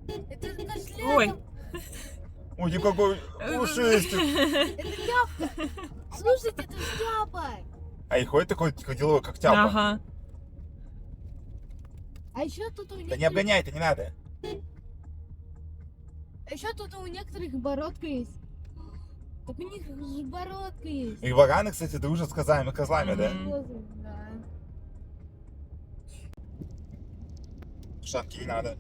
Это же кошля. Ой. Ой, ты какой пушистый. Это тяпка. Слушайте, это же тяпа. А и ходит такой ходиловый, как тяпа. Ага. А еще тут у Да не некоторых... обгоняй, это не надо. А еще тут у некоторых бородка есть. Так у них же бородка есть. И вараны, кстати, дружат с козлами, да? Мгм. Да. Шапки не надо.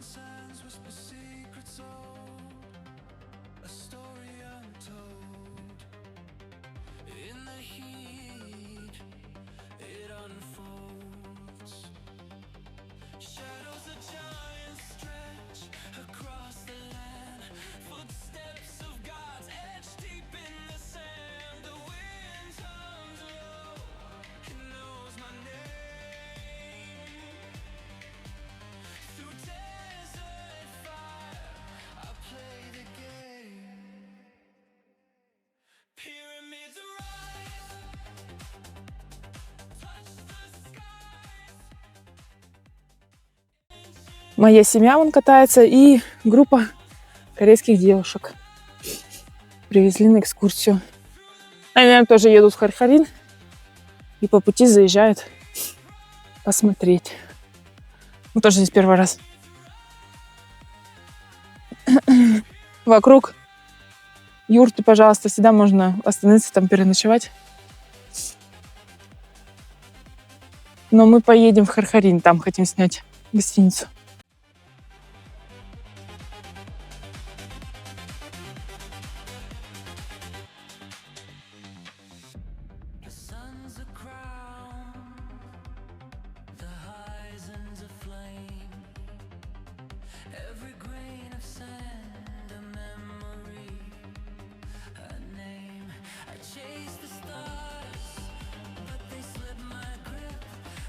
Sands whisper secrets old, a story untold. In the heat, it unfolds. Shadows of giants stretch across the land. Footsteps of gods etched deep in the sand. The wind hums low, it knows my name. Through desert fire, I play the game. Pyramids rise, touch the skies. Моя семья вон катается и группа корейских девушек. Привезли на экскурсию. Они, наверное, тоже едут в Хархарин и по пути заезжают посмотреть. Мы тоже здесь первый раз. Вокруг юрты, пожалуйста, всегда можно остановиться там переночевать. Но мы поедем в Хархарин, там хотим снять гостиницу. The sun's a crown, the horizon's a flame. Every grain of sand, a memory, a name. I chase the stars, but they slip my grip.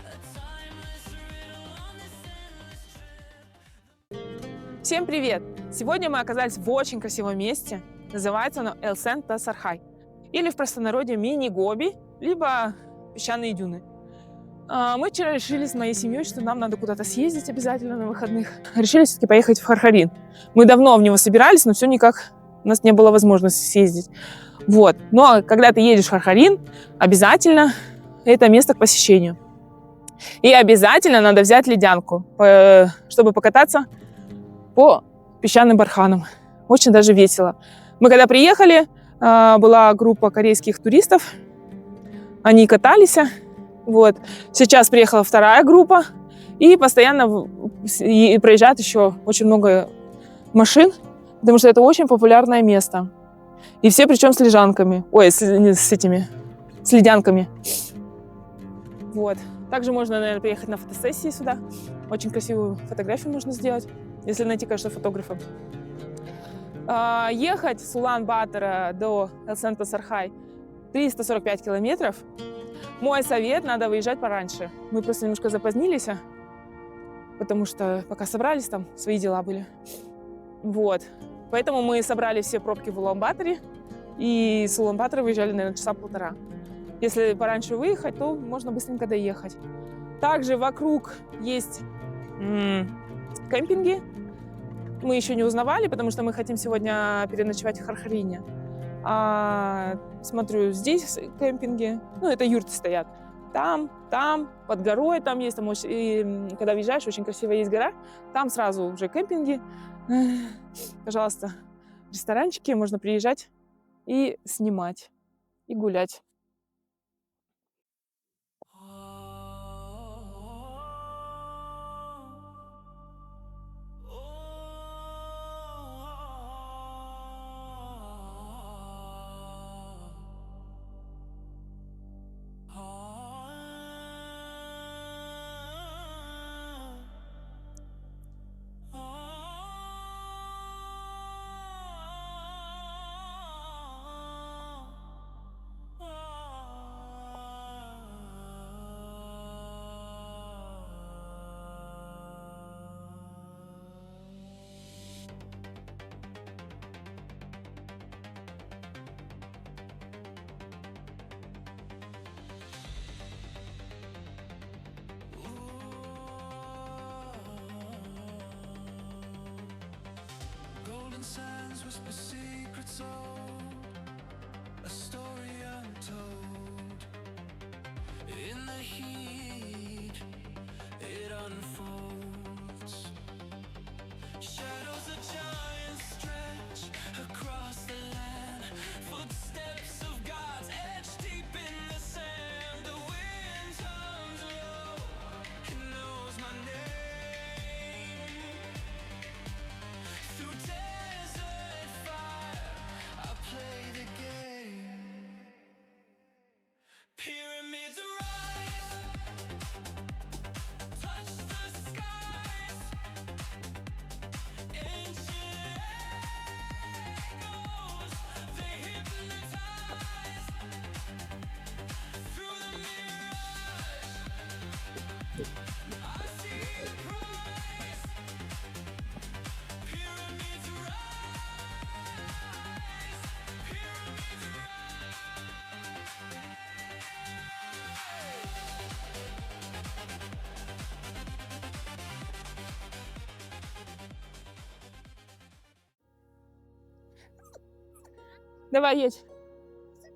A timeless riddle on this endless trip. Всем привет! Сегодня мы оказались в очень красивом месте. Называется оно Элсен-Тасархай. Или в простонародье мини-Гоби, либо песчаные дюны. Мы вчера решили с моей семьей, что нам надо куда-то съездить обязательно на выходных. Решили все-таки поехать в Хархарин. Мы давно в него собирались, но все никак у нас не было возможности съездить. Вот. Но когда ты едешь в Хархарин, обязательно это место к посещению. И обязательно надо взять ледянку, чтобы покататься по песчаным барханам. Очень даже весело. Мы когда приехали, была группа корейских туристов. Они катались. Вот. Сейчас приехала вторая группа. И постоянно проезжает еще очень много машин, потому что это очень популярное место. И все причем с лежанками. Ой, с ледянками. Вот. Также можно, наверное, приехать на фотосессии сюда. Очень красивую фотографию можно сделать, если найти, конечно, фотографа. Ехать с Улан-Батора до Элсен-Тасархай 345 километров. Мой совет, надо выезжать пораньше. Мы просто немножко запозднились, потому что пока собрались, там свои дела были. Вот. Поэтому мы собрали все пробки в Улан-Баторе. И с Улан-Батора выезжали, наверное, часа полтора. Если пораньше выехать, то можно быстренько доехать. Также вокруг есть кемпинги. Мы еще не узнавали, потому что мы хотим сегодня переночевать в Хархарине. Смотрю, здесь кемпинги. Ну, это юрты стоят. Там, под горой там есть. Там и, когда въезжаешь, очень красиво есть гора. Там сразу уже кемпинги. Пожалуйста, ресторанчики. Можно приезжать и снимать, и гулять. Golden sands whisper secrets old, a story untold. In the heat, it unfolds. Shadows of giants stretch across the land. Footsteps of gods etched deep in the sand. The wind hums low, it knows my name. Through desert fire, I play the game. Pyramids rise, touch the skies. Ancient echoes, they hypnotize. Through the mirage, I see the prize. Pyramids rise, pyramids Давай, едь.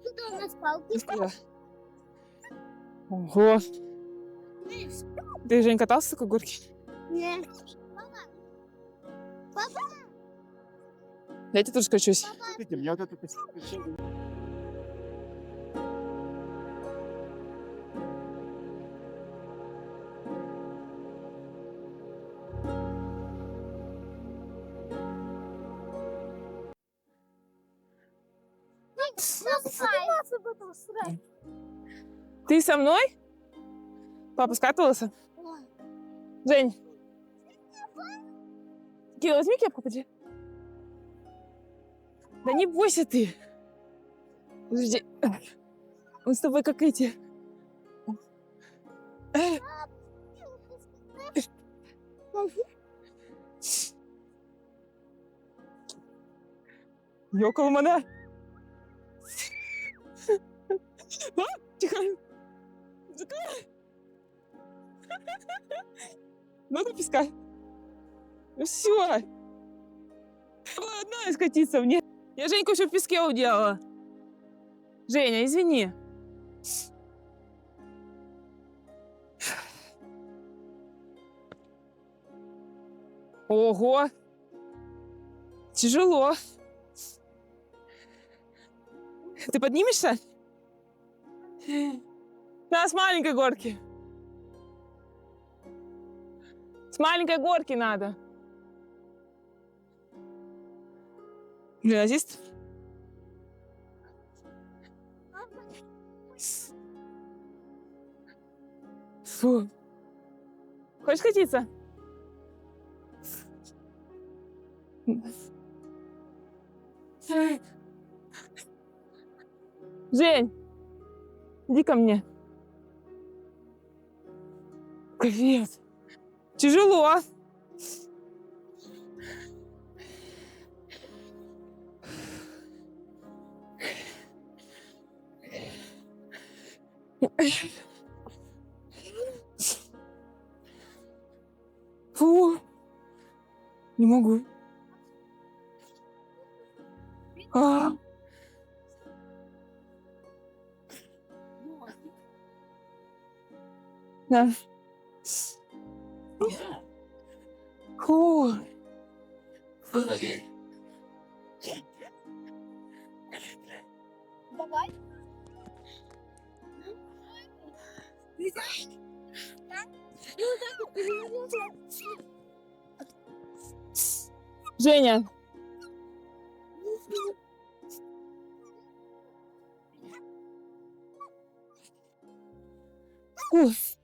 Тут у нас палки. Быстрее. Ого. Ты, Жень, катался в такой горке? Нет. Папа, Дайте тоже скачусь. Смотрите, мне вот это впечатление. Ты со мной? Папа скатывался? Жень. Кира, возьми кепку, поди. Да не бойся ты. Подожди. Он с тобой как эти. Ёкала мана. Тихо. Закрой. Много песка. Ну все. Одна скатиться мне. Я Женьку все в песке уделала. Женя, извини. Ого. Тяжело. Ты поднимешься? Да, с маленькой горки. С маленькой горки надо. Гимназист? Фу. Хочешь катиться? Жень, иди ко мне. Капец. Тяжело. Фу. Не могу. А. Да. Фу. Давай. Женя. Уф.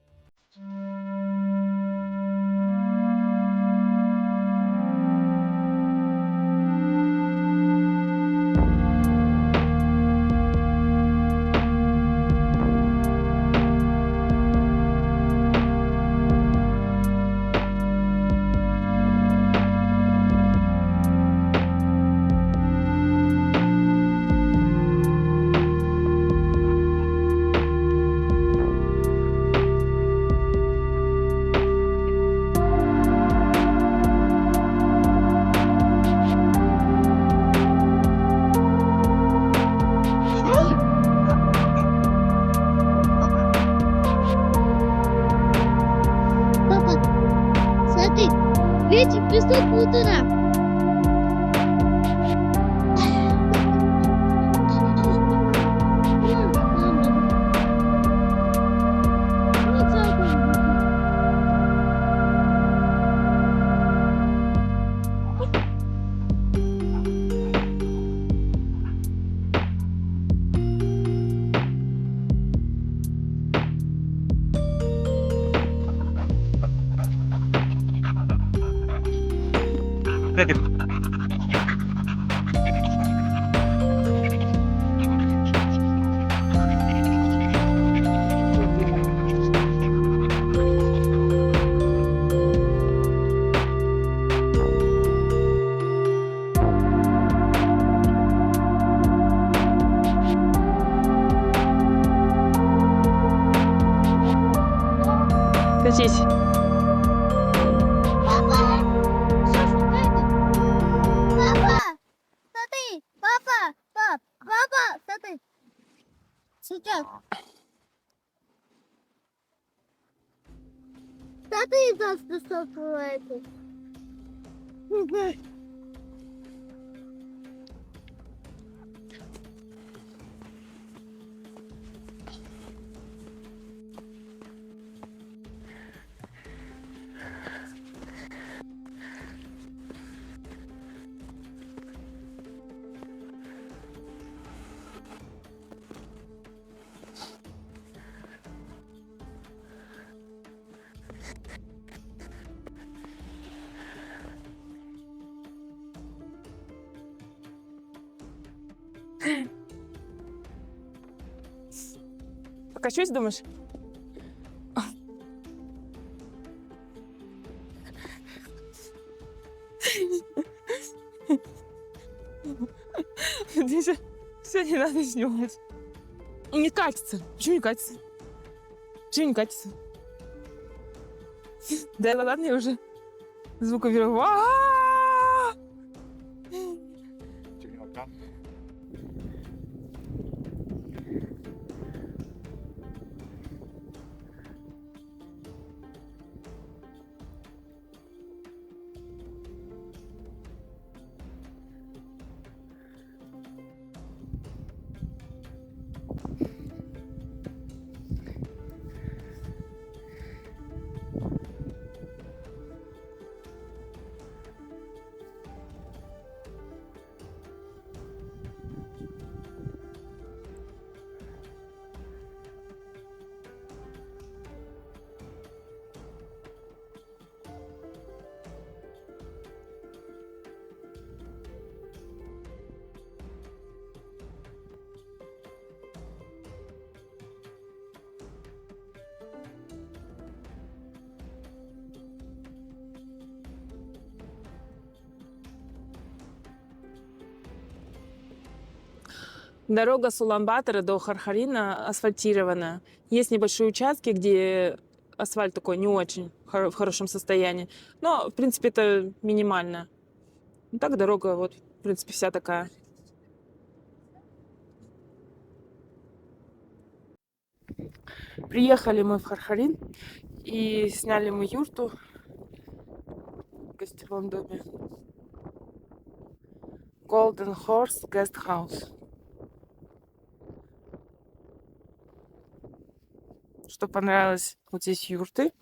Папа, смотри, ветер песок полтора. Катись. Папа, что смотри? Папа, смотри, папа, смотри. Сейчас. Смотри, просто что это. Покачусь, думаешь? Здесь все не надо снимать. Не катится. Почему не катится? Почему не катится? Да ладно, я уже звук уберу. Чернока. Дорога с Улан-Батора до Хархарина асфальтированная. Есть небольшие участки, где асфальт такой не очень в хорошем состоянии. Но, в принципе, это минимально. Ну, так дорога, вот, в принципе, вся такая. Приехали мы в Хархарин и сняли мы юрту в гостевом доме. Golden Horse Guest House. что понравилось. Вот здесь юрты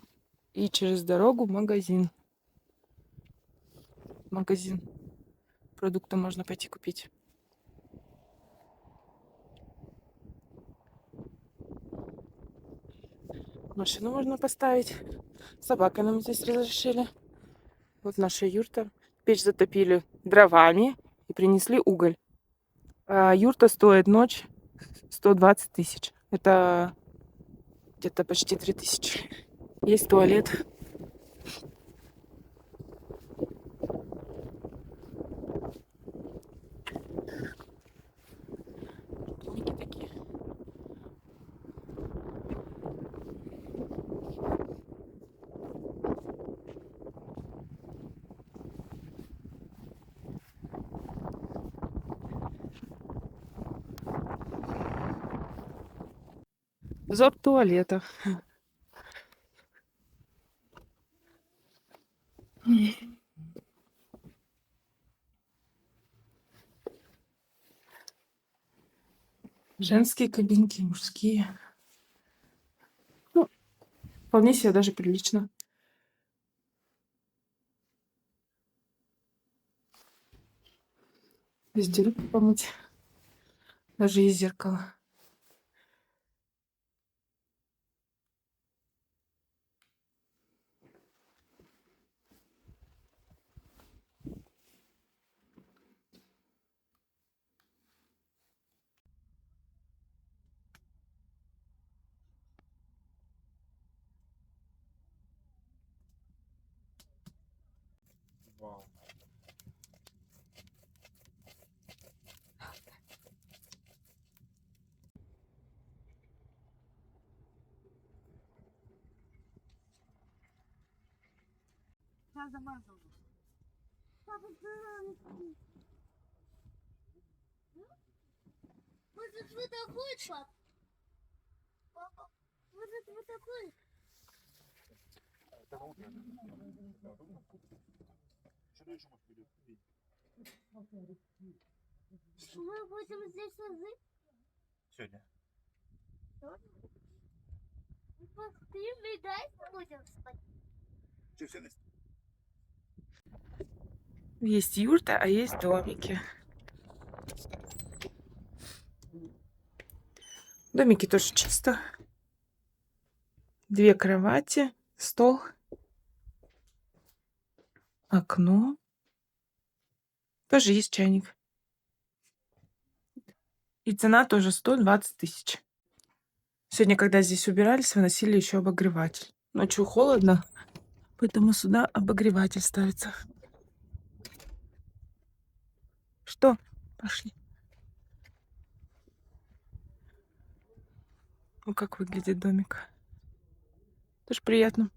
и через дорогу магазин. Магазин. Продукты можно пойти купить. Машину можно поставить. Собака нам здесь разрешили. Вот наша юрта. Печь затопили дровами и принесли уголь. А юрта стоит ночь 120 тысяч. Это где-то почти 3000. Есть туалет. Домики такие. Зоб туалета. Женские кабинки, мужские. Ну, вполне себе даже прилично. Везде руки помыть. Даже есть зеркало. Вау. Может, вы такой, пап? Папа, может, вы такой? Это утро. Что дальше может быть? Мы будем здесь жить? Сегодня. Поспим и дальше будем спать. Что, все на Есть юрта, а есть домики. Домики тоже чисто. 2 кровати, стол, окно. Тоже есть чайник. И цена тоже 120 тысяч. Сегодня, когда здесь убирались, выносили еще обогреватель. Ночью холодно, поэтому сюда обогреватель ставится. Что? Пошли. Ну, как выглядит домик. Тоже приятно.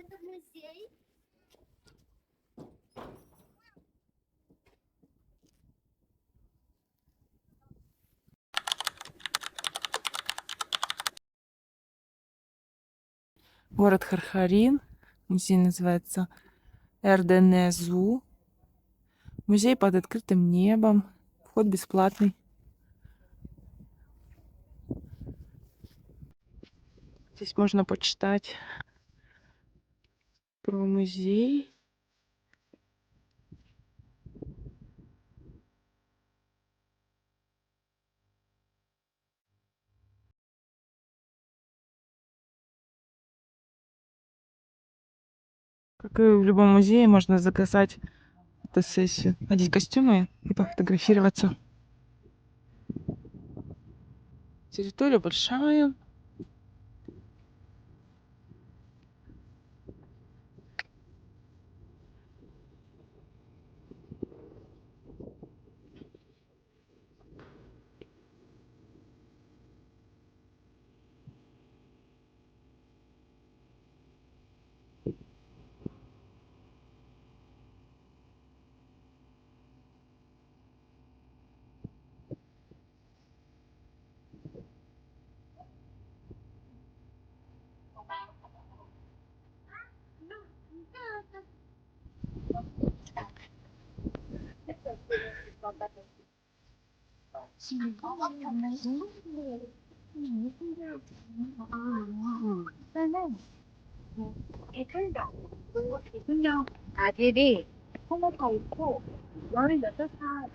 Это музей. Город Хархарин. Музей называется Эрденезу. Музей под открытым небом. Вход бесплатный. Здесь можно почитать про музей. Как и в любом музее, можно заказать фотосессию, одеть костюмы и пофотографироваться. Территория большая. 아들이 통화가 있고 너는 몇 살?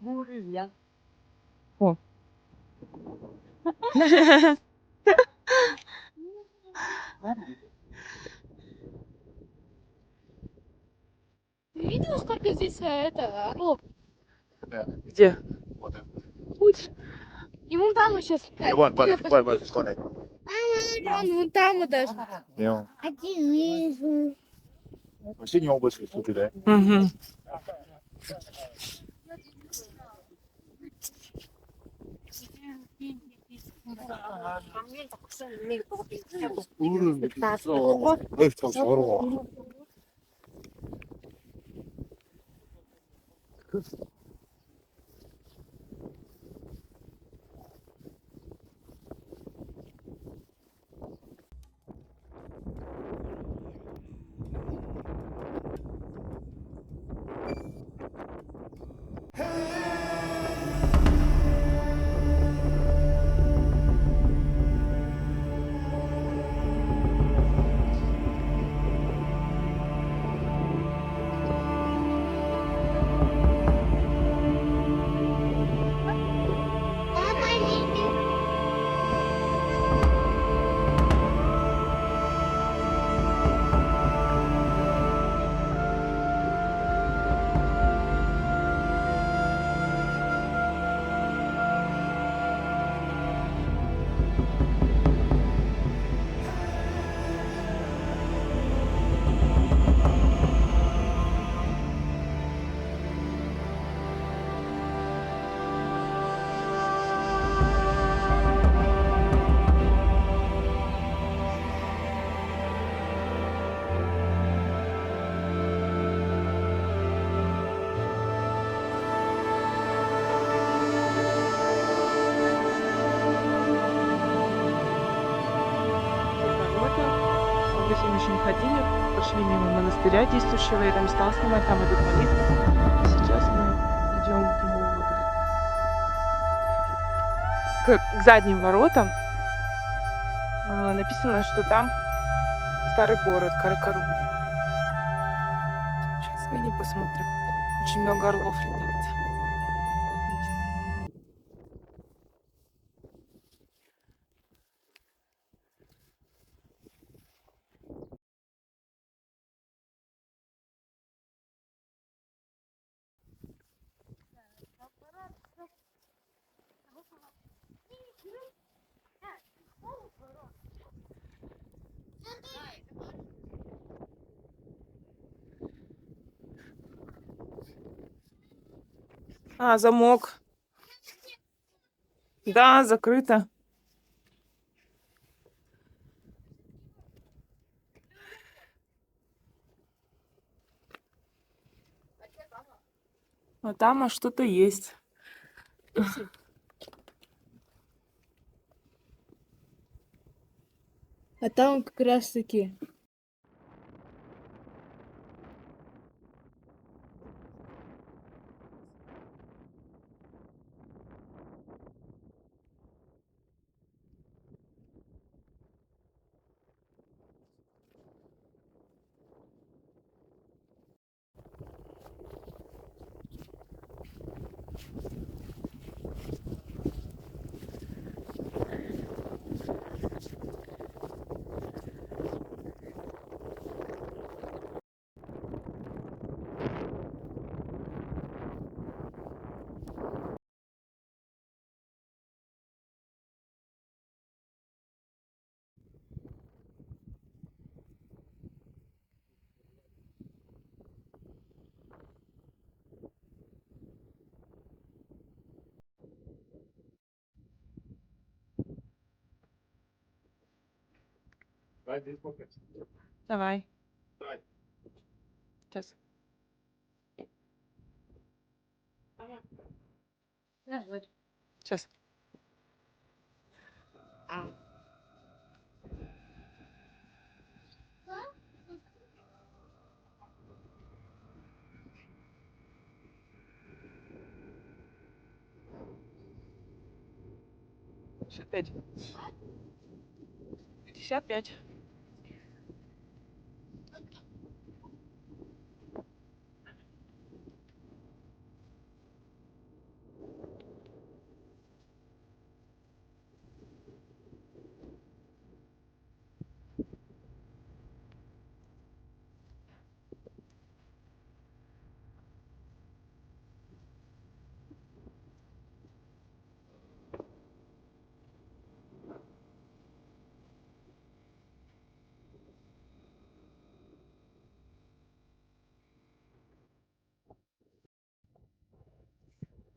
몰라. О. Видел, сколько здесь это? О, Где? Вот это. путь. И вон там сейчас. Вот, скоро. Вон там вот даже. Неон. Один вижу. Синей области сюда, да? Угу. долго сегодня еще не ходили. Пошли мимо монастыря действующего. Я там стала снимать, там идут молитвы. Сейчас мы идем к задним воротам. Написано, что там старый город Каракару. Сейчас выйдем, посмотрим. Очень много орлов летает. А, замок. Да, закрыто. А там что-то есть. А там как раз таки. Дай здесь попить. Давай. Дай. Сейчас. Сейчас. Пять. 55.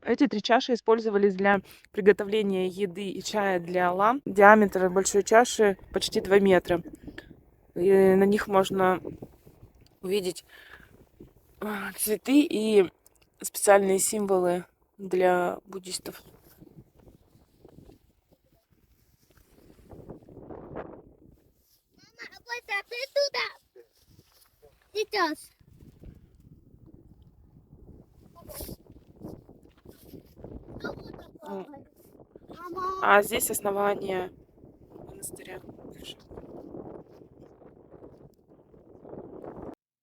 Эти 3 чаши использовались для приготовления еды и чая для лам. Диаметр большой чаши почти 2 метра. И на них можно увидеть цветы и специальные символы для буддистов. Сейчас. А здесь основание монастыря.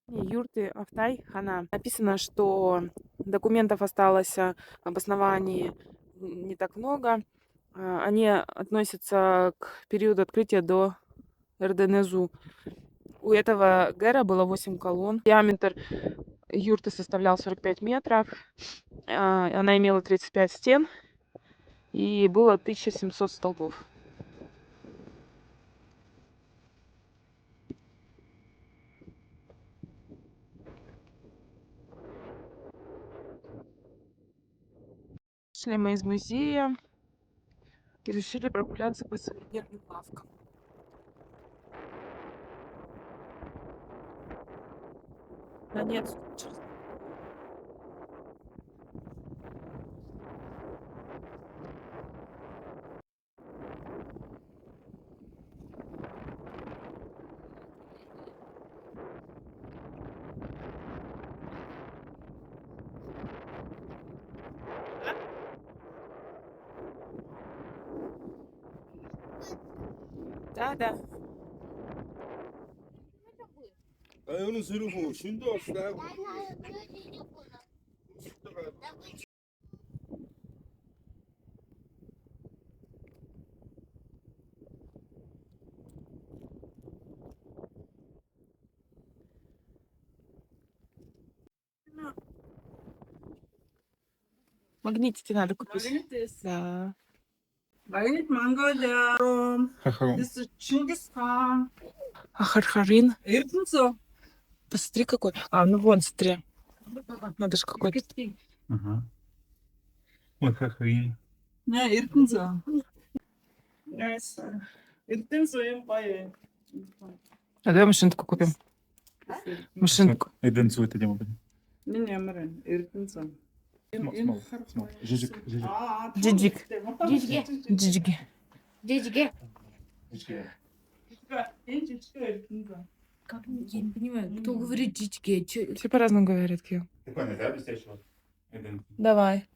Юрты Автай Хана. Написано, что документов осталось об основании не так много. Они относятся к периоду открытия до РДНЗУ. У этого гэра было 8 колонн. Диаметр юрты составлял 45 метров. Она имела 35 стен. И было 1700 столбов. Шли мы из музея и решили прогуляться по сувенирным лавкам. Да нет, Да. 아, 오늘 서르고 쉰도 없다. Магнитики надо купить. Да. Магнит Монголия. This is Чингисхан. А Хархарин? Иртенцо. Посмотри какой. А, ну вон, смотри. Надо же какой-то. Ага. Ой, хахрин. Не, Иртенцо. Иртенцо им поем. А давай машинку купим. Машинку. Эден цвет идем. Не, Марин, Иртенцо. Жижик. Джиджик. Джиджиге. Джиджиги. Дядьге. Как? Я не понимаю, кто говорит дядьге? Все по-разному говорят, Кирилл. Такой, да, блестящего? Эден. Давай.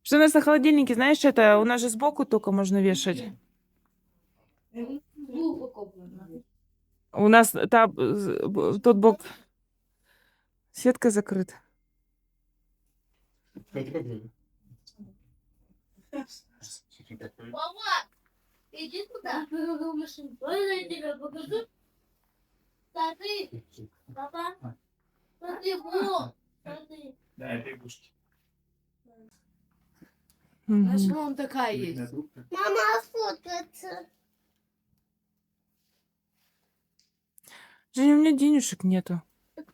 Что у нас на холодильнике, знаешь, это у нас же сбоку только можно вешать. Глубоко. У нас тот бок сеткой закрыт. Мама, иди туда. Ой, я тебе покажу. Смотри, папа. Смотри, вот. Смотри. Да, это игрушки. Наша мама такая есть. Мама фоткается. Женя, у меня денежек нету.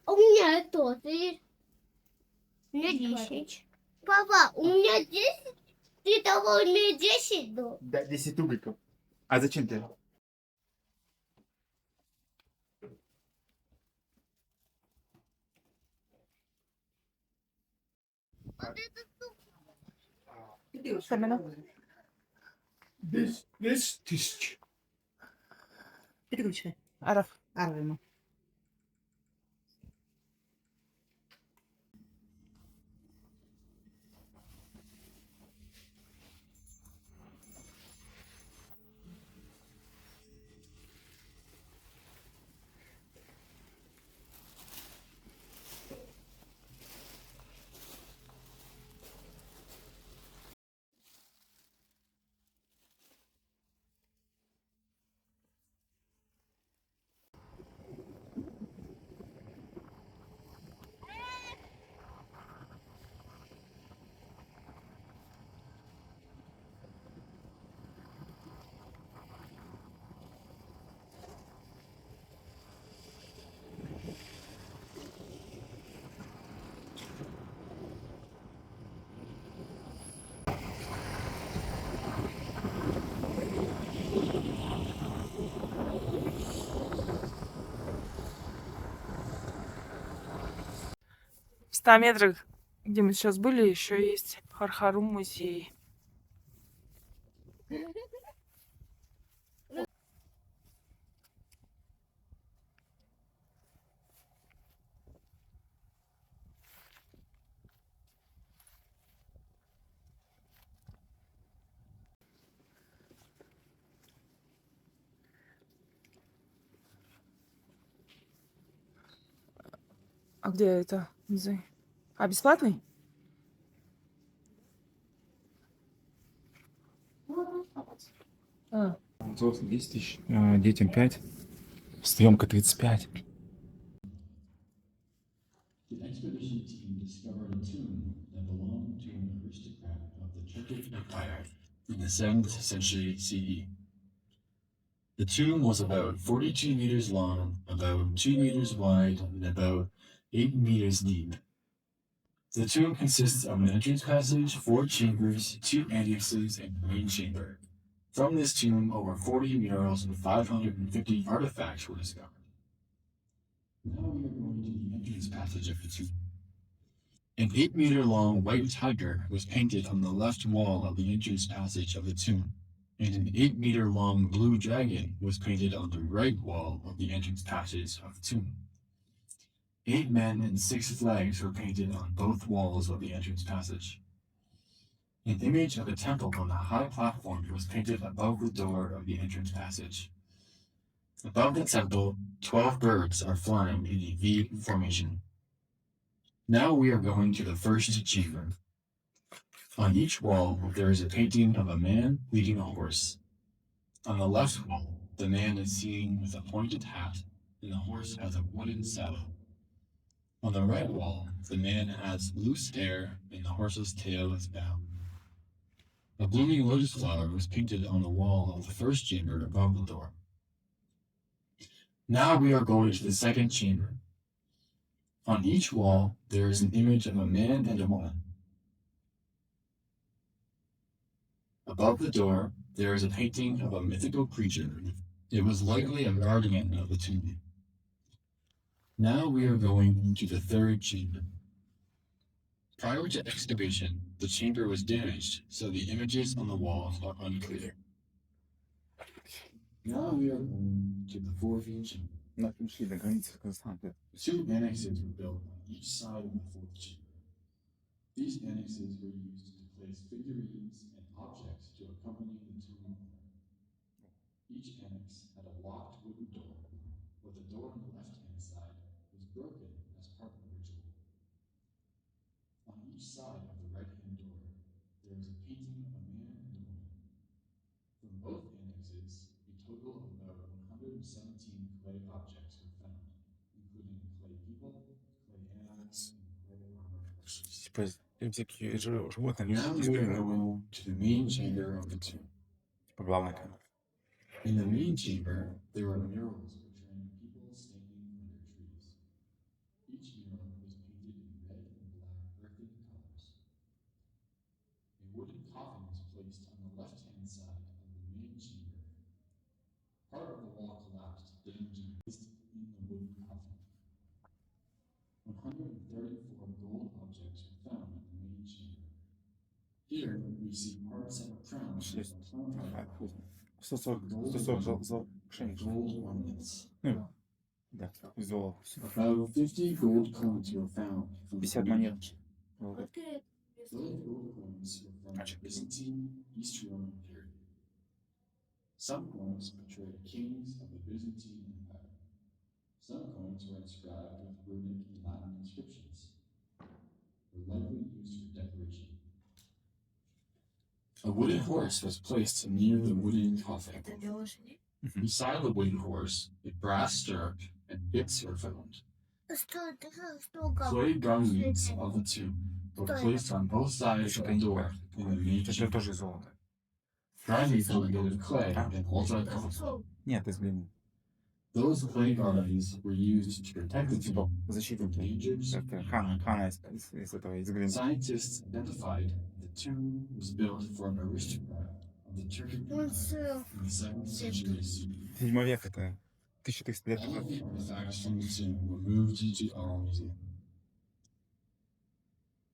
У меня тоже есть. У меня 10. Папа, у меня 10. Ты того мне 10 дал. Да, 10 рубликов. А зачем ты? Без тысяч. Переключай. Араф. Арвину. В 100 метрах, где мы сейчас были, еще есть Хархарум музей. А где это музей? А, бесплатный? А, Взрослым 10 тысяч, детям 5. Съемка 35. The expedition team discovered a tomb that belonged to an aristocrat of the Turkic Empire in the 7th century CE. The tomb was about 42 meters long, about 2 meters wide, and about 8 meters deep. The tomb consists of an entrance passage, 4 chambers, 2 annexes, and the main chamber. From this tomb, over 40 murals and 550 artifacts were discovered. Now we are going to the entrance passage of the tomb. An 8-meter-long white tiger was painted on the left wall of the entrance passage of the tomb, and an 8-meter-long blue dragon was painted on the right wall of the entrance passage of the tomb. 8 men and 6 flags were painted on both walls of the entrance passage. An image of a temple on a high platform was painted above the door of the entrance passage. Above the temple, 12 birds are flying in a V formation. Now we are going to the first chamber. On each wall, there is a painting of a man leading a horse. On the left wall, the man is seen with a pointed hat, and the horse has a wooden saddle. On the right wall, the man has loose hair, and the horse's tail is bound. A blooming lotus flower was painted on the wall of the first chamber above the door. Now we are going to the second chamber. On each wall, there is an image of a man and a woman. Above the door, there is a painting of a mythical creature. It was likely a guardian of the tomb. Now we are going to the third chamber. Prior to excavation, the chamber was damaged, so the images on the walls are unclear. Now we are going to the fourth chamber. Пришли до границы Казахстана. Two annexes were built on each side of the fourth chamber. These annexes were used to place figurines and objects to accompany the tomb owner. Each annex had a locked wooden door, but the door on the left-hand side was broken as part of the ritual. On each side of the right-hand door, there was a painting of a man and a woman. From both annexes, a total of about 117 clay objects were found, including clay people, clay animals, and clay armor. Типа, всякие животные, Now we are going to the main chamber of the tomb. типа главная камера. In the main chamber, there were murals portraying people standing under trees. Each mural was painted in red and black earthen colors. A wooden coffin was placed on the left-hand side of the main chamber. Part of the wall collapsed, damaging the beast in the wooden coffin. 134 gold objects were found in the main chamber. Here, we see parts of a crown with a clown-like hood. 140 за пшеницу. Gold ornaments. Ну, да, из золота. About 50 gold coins were found from 50 the монет. beach. Those gold coins were from the Byzantine East Roman period. Some coins portray kings of the Byzantine Empire. Some coins were inscribed with runic and Latin inscriptions. Were likely used for decoration. A wooden horse was placed near the wooden coffin. Beside the wooden horse, a brass stirrup and bits were found. Clay garlands of the tomb were placed on both sides of the door in the main Это же chamber. тоже золото. Garlands were made of clay and multicolored. Нет, из глины. Those clay garlands were used to protect the Типа tomb from защитники. dangers. Это хана из этого, из глины. Scientists identified the tomb was built for an aristocrat of the Turkic Empire in the 7th century CE. 7 век это 1300 лет All назад. of the artifacts from the tomb were moved to our museum.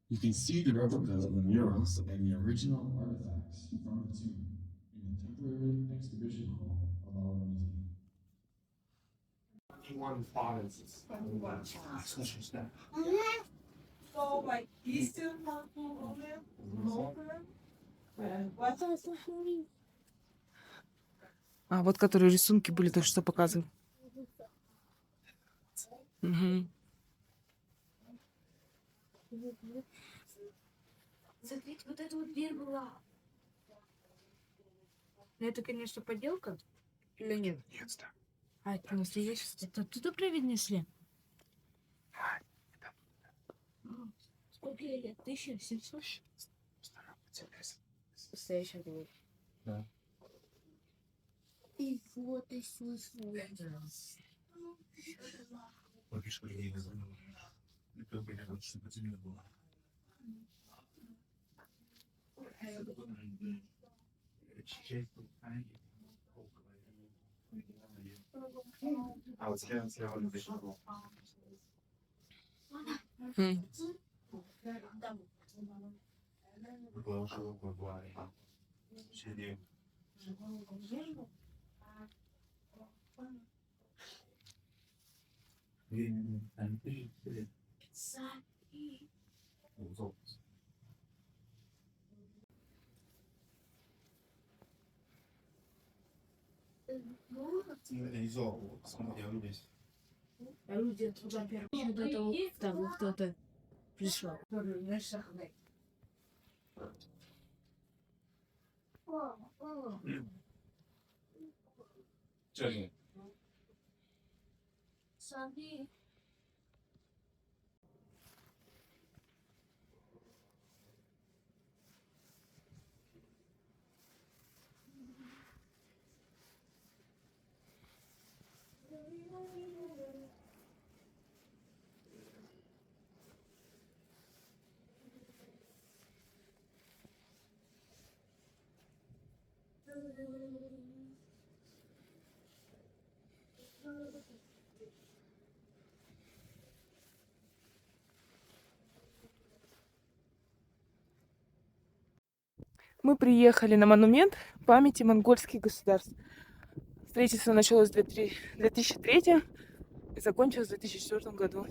You can see the replicas of the murals and the original artifacts from the tomb in the temporary exhibition hall of our museum. So, like, Eastern Mongolia, Local, and Western. А вот которые рисунки были, то что показывал. Мгм. Смотрите, вот эта вот дверь была. Ну, это, конечно, подделка. Или нет? Нет, да. А, это настоящее. Это оттуда привнесли? Сколько ей лет? 1700? Настоящая дверь. Да. И вот и смысл. А вот слева написано. М. Выложил в букваре. Сидим. Люди туда первые. Вот это вот там кто-то пришел. Сами. Мы приехали на монумент памяти монгольских государств. Строительство началось в 2003 и закончилось в 2004 году.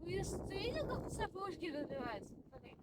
Вы видели, как сапожки называются? Смотри.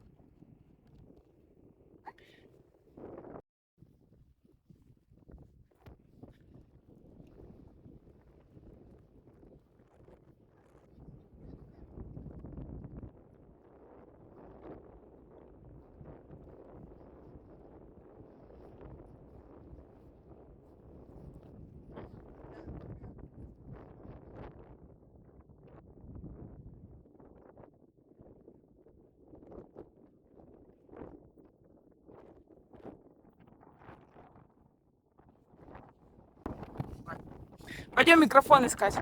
Пойдем микрофон искать.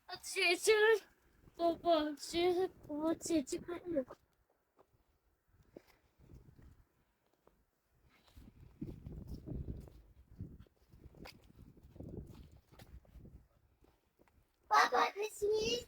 Ответили. Папа, вот эти. Папа, ты снизь.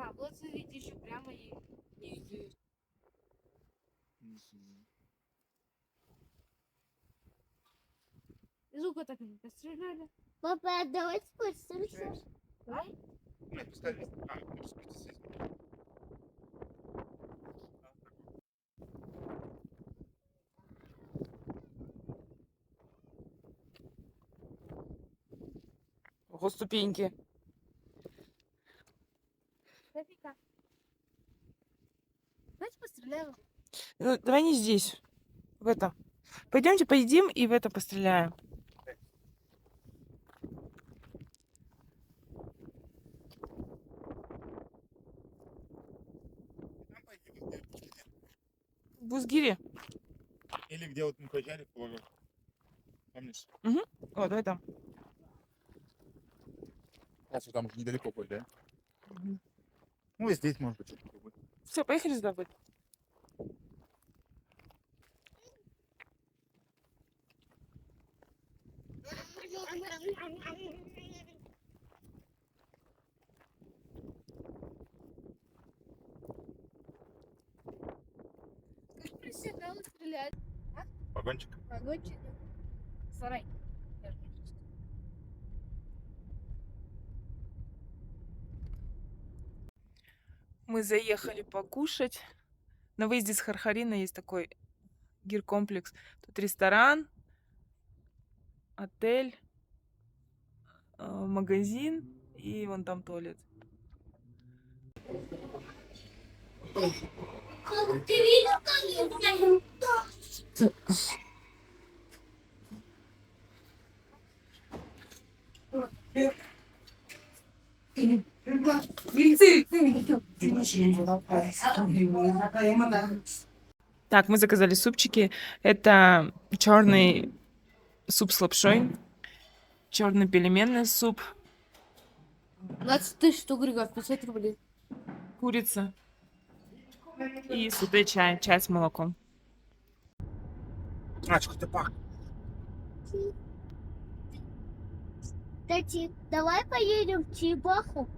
А, вот смотрите, еще прямо и идет. Звука так не постреляли. Папа, давай спустимся. Давай. Ого, ступеньки. Нафига? Давайте постреляем. Ну, давай не здесь. В этом. Пойдемте поедим и в это постреляем. В Бузгире. Или где вот мы проезжали в Пологов. Помнишь? О, давай там. Кажется, там уже недалеко будет, да? Ну и здесь, может быть, что-то будет. Все, поехали сюда. Будет. Как присягал стрелять? Вагончик. Вагончик. Сарай. Мы заехали покушать. На выезде с Хархарина есть такой гир-комплекс. Тут ресторан, отель, магазин и вон там туалет. Ты видел, как я Так, мы заказали супчики. Это черный суп с лапшой, черный пельменный суп, 20 тысяч штук, Григорий, 500 рублей. курица и суде чай, чай с молоком. А, что-то пахнет. Кстати, давай поедем в Чебаху.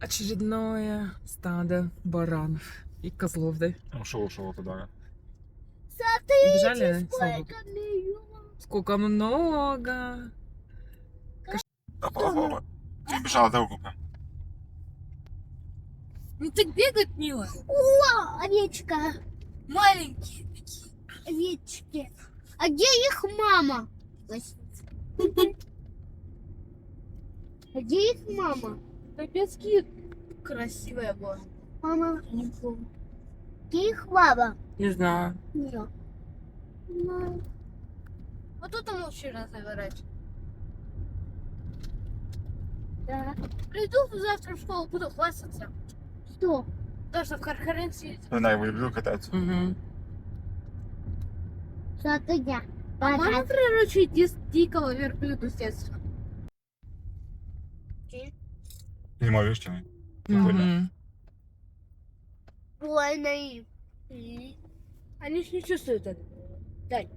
Очередное стадо баранов и козлов, да? Ушел туда. Бежали? Сколько миллионов? Сколько много! Опа. Бежала дорогу. Ну так бегать мило. О, овечка. Маленькие такие. Овечки. А где их мама? А где их мама? Капец, кит. Красивая была. Мама. Где их мама? Не знаю. Нет. Ну, Вот тут мы вчера заворачивали. да. Приду завтра в школу, буду хвастаться. Что? То, что в Хархарин сидит. Она его люблю кататься. Угу. Что ты я? А мама приручить дикого верблюда, естественно. Юмористичный. Ой, наив. Они ж не чувствуют это. Дай.